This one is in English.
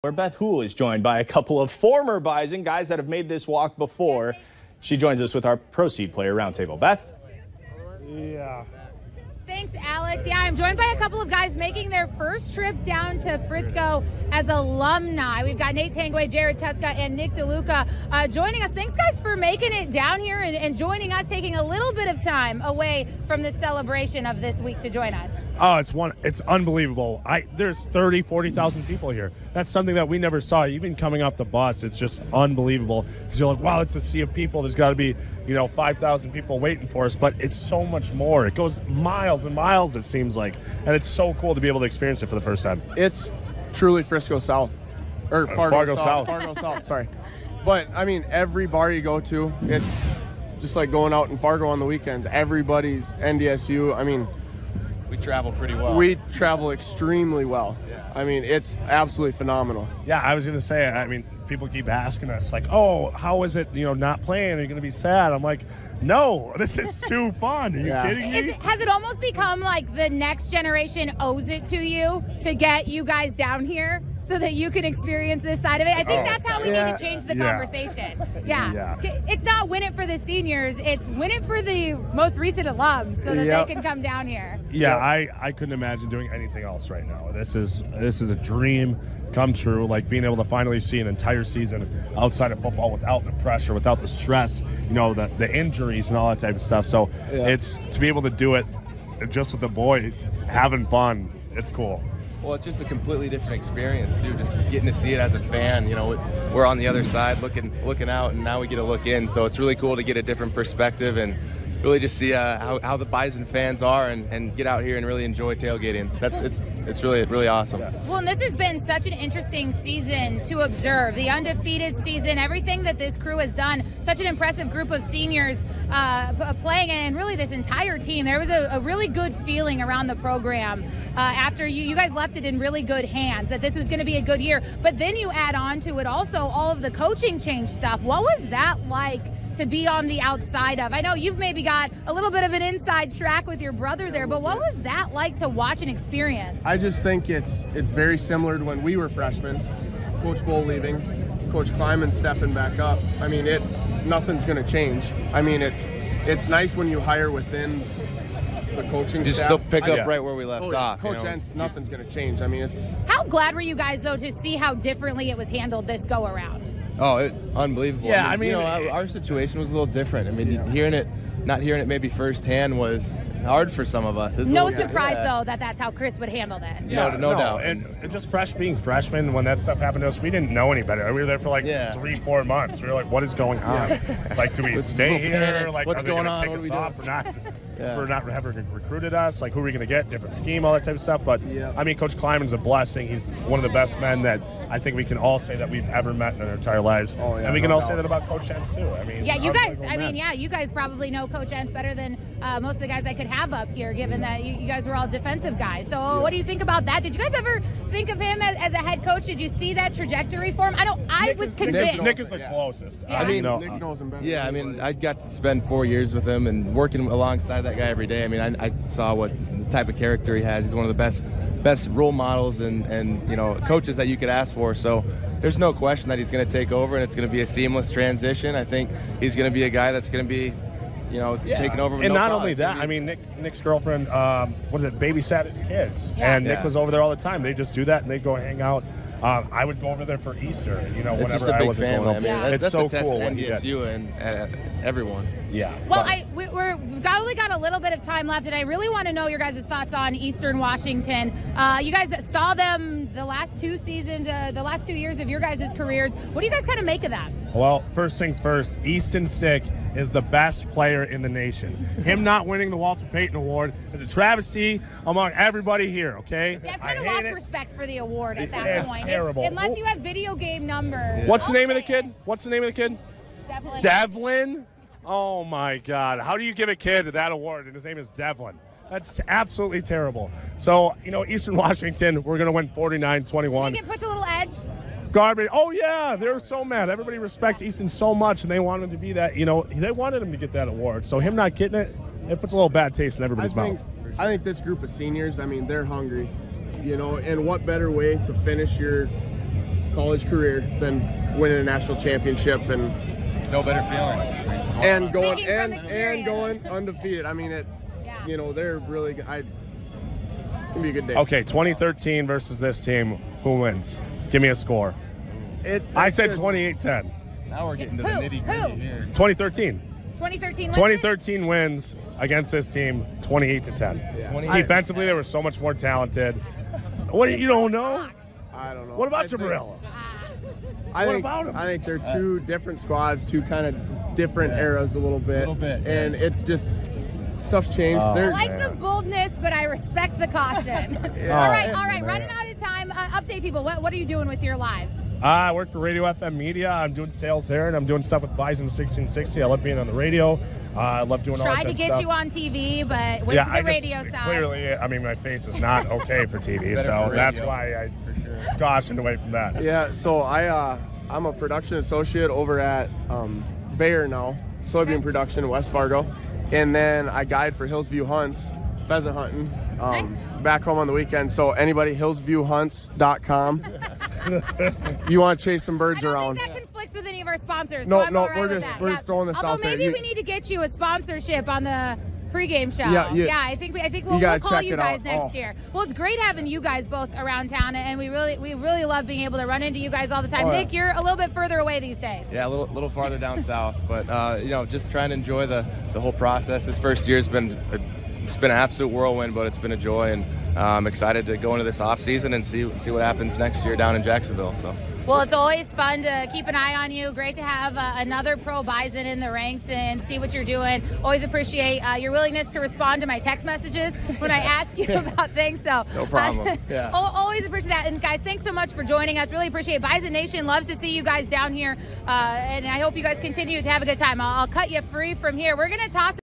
Where Beth Hool is joined by a couple of former Bison, guys that have made this walk before. She joins us with our Proceed Player Roundtable. Beth? Yeah. Thanks, Alex. Yeah, I'm joined by a couple of guys making their first trip down to Frisco as alumni. We've got Nate Tangway, Jared Tuska, and Nick DeLuca joining us. Thanks, guys, for making it down here and joining us, taking a little bit of time away from the celebration of this week to join us. Oh, it's unbelievable. There's 30, 40,000 people here. That's something that we never saw. Even coming off the bus, it's just unbelievable. Because you're like, wow, it's a sea of people. There's got to be, 5,000 people waiting for us. But it's so much more. It goes miles and miles, it seems like. And it's so cool to be able to experience it for the first time. It's truly Frisco South. Or Fargo South. Fargo South, sorry. But, every bar you go to, it's just like going out in Fargo on the weekends. Everybody's NDSU. We travel pretty well. We travel extremely well. Yeah. It's absolutely phenomenal. Yeah, I was going to say, people keep asking us, like, oh, how is it, not playing? Are you going to be sad? I'm like, no, this is too fun. Are you kidding me? Has it almost become like the next generation owes it to you to get you guys down here so that you can experience this side of it? I think that's how we need to change the conversation. Yeah. It's not win it for the seniors. It's win it for the most recent alums so that they can come down here. Yeah, I couldn't imagine doing anything else right now. This is a dream come true, like being able to finally see an entire season outside of football without the pressure, without the stress, the injuries and all that type of stuff. So it's to be able to do it just with the boys, having fun. It's cool. Well, it's just a completely different experience, too, just getting to see it as a fan. We're on the other side looking out, and now we get to look in. So it's really cool to get a different perspective and really just see how the Bison fans are and get out here and really enjoy tailgating. It's really awesome. Well, and this has been such an interesting season to observe. The undefeated season, everything that this crew has done, such an impressive group of seniors playing, and really this entire team. There was a really good feeling around the program after you guys left it in really good hands, that this was going to be a good year. But then you add on to it also all of the coaching change stuff. What was that like to be on the outside of? I know you've maybe got a little bit of an inside track with your brother there, but what was that like to watch and experience? I just think it's very similar to when we were freshmen. Coach Bull leaving, Coach Kleiman stepping back up. Nothing's going to change. It's nice when you hire within the coaching just staff. Just pick up right where we left off. Coach Entz, nothing's going to change. How glad were you guys, though, to see how differently it was handled this go-around? Oh, unbelievable. Yeah, our situation was a little different. Not hearing it maybe firsthand was hard for some of us. No surprise, though, that's how Chris would handle this. No doubt. And just being freshmen, when that stuff happened to us, we didn't know any better. We were there for 3-4 months. We were like, what is going on? Do we stay here? What's going on? What are we doing? For not having recruited us? Who are we going to get? Different scheme, all that type of stuff. But, Coach Kleiman's a blessing. He's one of the best men that I think we can all say that we've ever met in our entire lives. And we can all say that about Coach Entz, too. You guys probably know Coach Entz better than most of the guys I could have up here, given that you guys were all defensive guys. So what do you think about that? Did you guys ever think of him as a head coach? Did you see that trajectory for him? I was convinced. Nick is the closest. Yeah. Nick knows him better. Yeah, I got to spend 4 years with him and working alongside that guy every day. I saw what the type of character he has. He's one of the best role models and coaches that you could ask for. So there's no question that he's going to take over, and it's going to be a seamless transition. I think he's going to be a guy that's going to be taking over. And not only that, Nick's girlfriend, babysat his kids, and Nick was over there all the time. They just do that, and they go hang out. I would go over there for Easter, it's just a big family. It's that's so a test cool. to NDSU and everyone. Yeah. Well, we've only got a little bit of time left, and I really want to know your guys' thoughts on Eastern Washington. You guys saw them the last 2 seasons, the last 2 years of your guys' careers. What do you guys kind of make of that? Well, first things first, Easton Stick is the best player in the nation. Him not winning the Walter Payton Award is a travesty among everybody here, okay? Yeah, I've kind of lost respect for the award at that point. It's terrible. Unless you have video game numbers. What's the name of the kid? Devlin. Devlin? Oh, my God. How do you give a kid that award, and his name is Devlin? That's absolutely terrible. So, Eastern Washington, we're going to win 49-21. Think it puts a little edge? Garbage. Oh, yeah, they were so mad. Everybody respects Easton so much, and they want him to be that, they wanted him to get that award. So him not getting it, it puts a little bad taste in everybody's mouth. I think this group of seniors, they're hungry, and what better way to finish your college career than winning a national championship and No better feeling. and going Speaking from and experience. going undefeated. I mean, Yeah. you know, they're really good. It's gonna be a good day. Okay, 2013 versus this team. Who wins? Give me a score. I said 28-10. Now we're getting to the Who? nitty Who? gritty here. 2013. 2013 wins it? 2013 wins against this team, 28-10. Defensively, they were so much more talented. What you don't know? I don't know. What about I think- Jabrilla? I What think, about 'em? I think they're two different squads, two kind of different eras a little bit. And it just, stuff's changed. Oh. I They're, like the boldness, but I respect the caution. All right, running out of time. Update people. What are you doing with your lives? I work for Radio FM Media. I'm doing sales there, and I'm doing stuff with Bison 1660. I love being on the radio. I love doing all that Tried to type of get stuff. you on TV, but went to the radio side. Clearly, I mean, my face is not okay for TV, Better so for that's radio. why I cautioned away from that. yeah, so I'm a production associate over at Bayer now, soybean production in West Fargo. And then I guide for Hillsview Hunts, pheasant hunting, Nice. back home on the weekend. So anybody, hillsviewhunts.com. You want to chase some birds I don't around. think that conflicts with any of our sponsors. No, so I'm no, all right we're with just- that. we're just throwing this Although out there. maybe You- we need to get you a sponsorship on the pregame show. Yeah, I think we'll you gotta call check you it guys out. next Oh. year. Well, it's great having you guys both around town, and we really love being able to run into you guys all the time. Oh, yeah. Nick, you're a little bit further away these days. Yeah, a little farther down south, but you know, just trying to enjoy the whole process. This first year's been it's been an absolute whirlwind, but it's been a joy, and I'm excited to go into this off season and see what happens next year down in Jacksonville. So. Well, it's always fun to keep an eye on you. Great to have another pro Bison in the ranks and see what you're doing. Always appreciate your willingness to respond to my text messages when I ask you about things. So No problem. Yeah. Always appreciate that. And guys, thanks so much for joining us. Really appreciate it. Bison Nation loves to see you guys down here, and I hope you guys continue to have a good time. I'll cut you free from here. We're going to toss